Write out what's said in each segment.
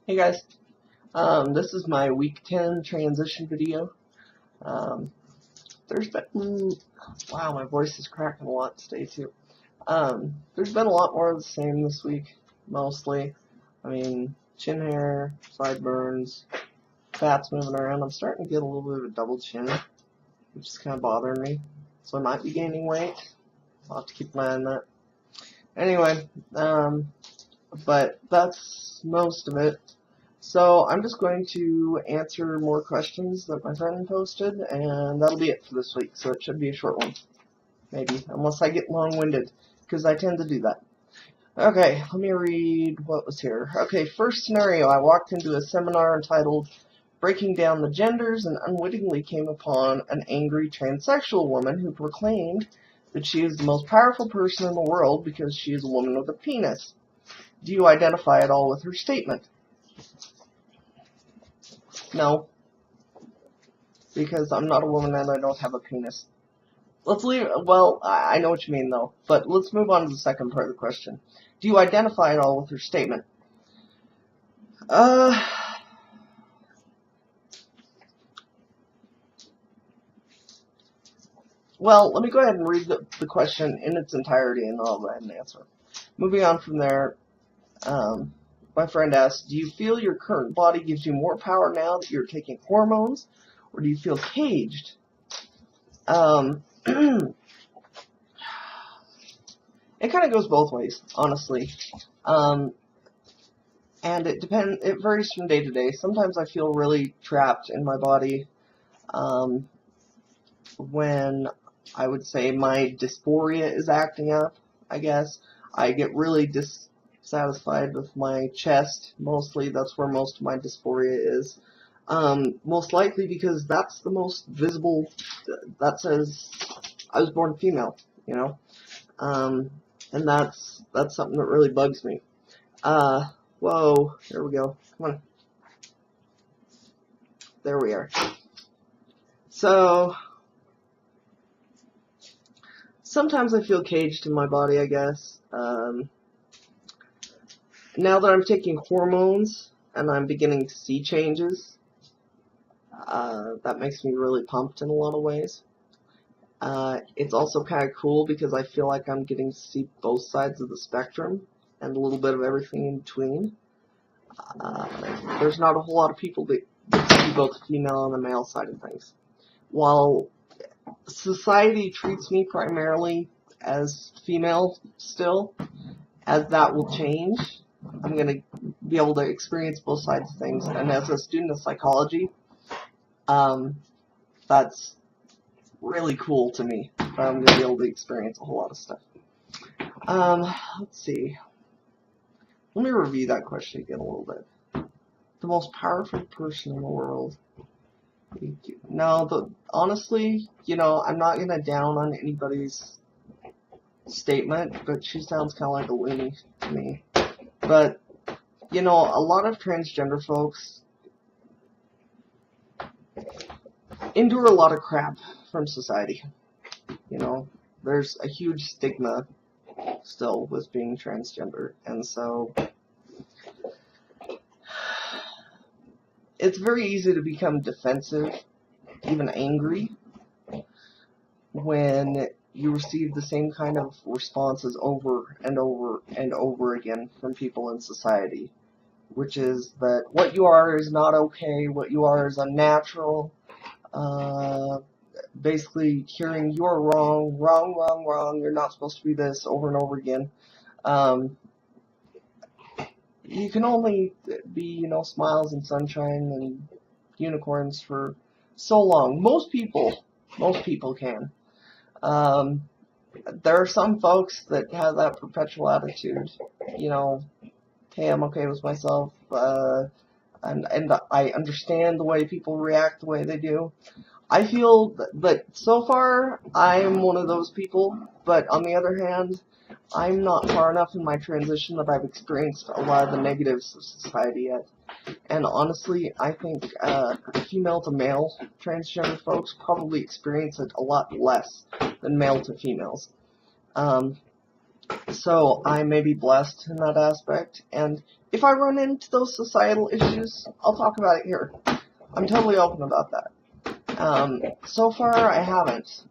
Hey guys, this is my week 10 transition video. Um, there's been, wow, my voice is cracking a lot today too. There's been a lot more of the same this week, mostly. I mean, chin hair, sideburns, fat's moving around. I'm starting to get a little bit of a double chin, which is kind of bothering me. So I might be gaining weight. I'll have to keep an eye on that. Anyway, but that's most of it. So I'm just going to answer more questions that my friend posted, and that'll be it for this week. So it should be a short one, maybe, unless I get long-winded, because I tend to do that. Okay, let me read what was here. Okay, first scenario, I walked into a seminar entitled Breaking Down the Genders and unwittingly came upon an angry transsexual woman who proclaimed that she is the most powerful person in the world because she is a woman with a penis. Do you identify at all with her statement? No, because I'm not a woman and I don't have a penis. Let's leave, well, I know what you mean though, but let's move on to the second part of the question. Do you identify at all with her statement? Well, let me go ahead and read the question in its entirety and I'll go ahead and answer. Moving on from there, my friend asked, do you feel your current body gives you more power now that you're taking hormones, or do you feel caged? It kind of goes both ways, honestly. And it varies from day to day. Sometimes I feel really trapped in my body when I would say my dysphoria is acting up, I guess. I get really dissatisfied with my chest, mostly. That's where most of my dysphoria is. Most likely because that's the most visible, that says I was born female, you know? And that's something that really bugs me. Whoa, there we go. Come on. There we are. So, sometimes I feel caged in my body, I guess. Now that I'm taking hormones and I'm beginning to see changes, that makes me really pumped in a lot of ways. It's also kind of cool because I feel like I'm getting to see both sides of the spectrum and a little bit of everything in between. There's not a whole lot of people that see both the female and the male side of things. While society treats me primarily as female still, as that will change, I'm going to be able to experience both sides of things. And as a student of psychology, that's really cool to me. I'm going to be able to experience a whole lot of stuff. Let's see. Let me review that question again a little bit. The most powerful person in the world. No, honestly, I'm not going to down on anybody's statement, but she sounds kind of like a loony to me. But, a lot of transgender folks endure a lot of crap from society. There's a huge stigma still with being transgender, and so it's very easy to become defensive, even angry, when you receive the same kind of responses over and over and over again from people in society, which is that what you are is not okay, what you are is unnatural, basically hearing you're wrong, you're not supposed to be this over and over again. You can only be, smiles and sunshine and unicorns for so long. Most people can. There are some folks that have that perpetual attitude, hey, I'm okay with myself, and I understand the way people react the way they do. I feel that so far I'm one of those people, but on the other hand, I'm not far enough in my transition that I've experienced a lot of the negatives of society yet. And honestly, I think female to male transgender folks probably experience it a lot less than male to females. So I may be blessed in that aspect, and if I run into those societal issues, I'll talk about it here. I'm totally open about that. So far, I haven't.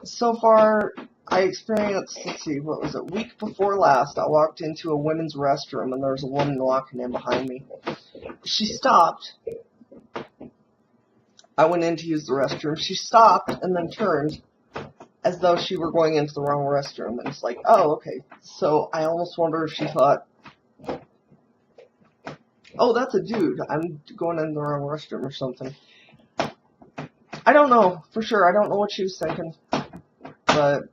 So far, I experienced, let's see, what was it, week before last, I walked into a women's restroom and there was a woman walking in behind me. She stopped. I went in to use the restroom. She stopped and then turned as though she were going into the wrong restroom. And it's like, oh, okay. So I almost wonder if she thought, oh, that's a dude. I'm going in the wrong restroom or something. I don't know for sure. I don't know what she was thinking. But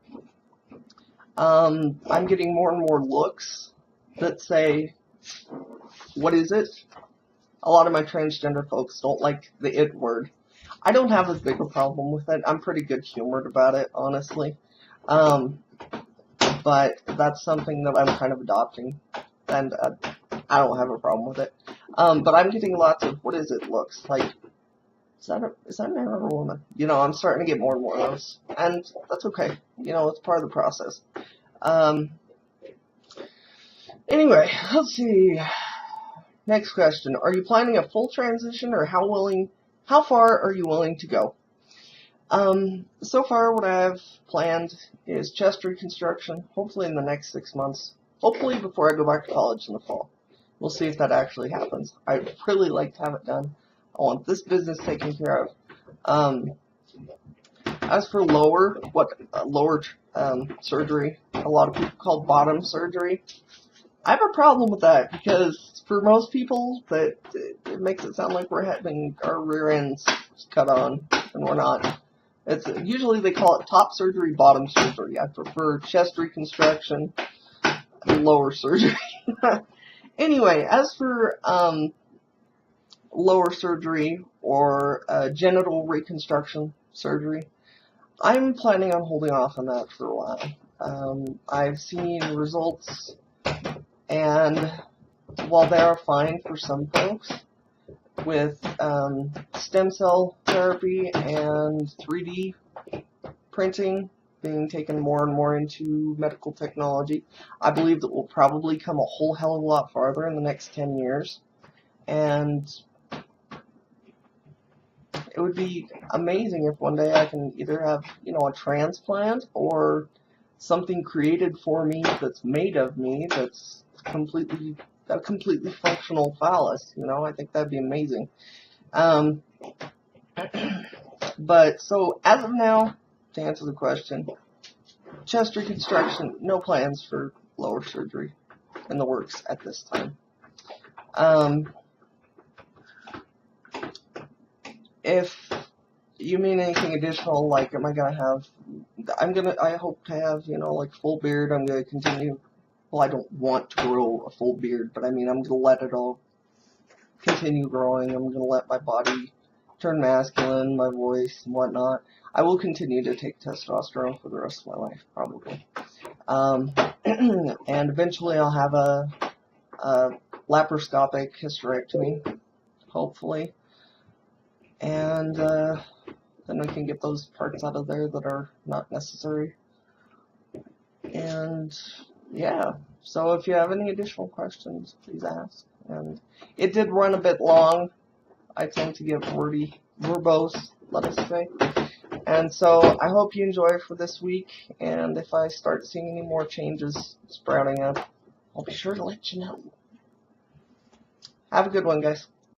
I'm getting more and more looks that say, what is it? A lot of my transgender folks don't like the it word. I don't have as big a problem with it. I'm pretty good humored about it, honestly. But that's something that I'm kind of adopting, and I don't have a problem with it. But I'm getting lots of, what is it, looks like, is that a man or a woman? You know, I'm starting to get more and more of those, and that's okay. You know, it's part of the process. Anyway, let's see. Next question. Are you planning a full transition, or how far are you willing to go? So far what I've planned is chest reconstruction, hopefully in the next 6 months. Hopefully before I go back to college in the fall. We'll see if that actually happens. I'd really like to have it done. I want this business taken care of. As for lower surgery, a lot of people call bottom surgery. I have a problem with that because for most people, it makes it sound like we're having our rear ends cut on, and we're not. It's usually they call it top surgery, bottom surgery. I prefer chest reconstruction and lower surgery. Anyway, as for lower surgery or genital reconstruction surgery, I'm planning on holding off on that for a while. I've seen results, and while they are fine for some folks, with stem cell therapy and 3D printing being taken more and more into medical technology, I believe that we'll probably come a whole hell of a lot farther in the next 10 years. And it would be amazing if one day I can either have, you know, a transplant or something created for me that's made of me that's a completely functional phallus, you know. I think that'd be amazing. But so as of now, to answer the question, chest reconstruction, no plans for lower surgery in the works at this time. If you mean anything additional, like am I gonna have, I hope to have, you know, like full beard. I'm gonna continue, well, I don't want to grow a full beard, but I mean, I'm gonna let it all continue growing. I'm gonna let my body turn masculine, my voice and whatnot. I will continue to take testosterone for the rest of my life, probably. And eventually I'll have a laparoscopic hysterectomy, hopefully. And then we can get those parts out of there that are not necessary. And yeah, so if you have any additional questions, please ask. And it did run a bit long. I tend to get wordy, verbose, let us say. And so I hope you enjoy for this week. And if I start seeing any more changes sprouting up, I'll be sure to let you know. Have a good one, guys.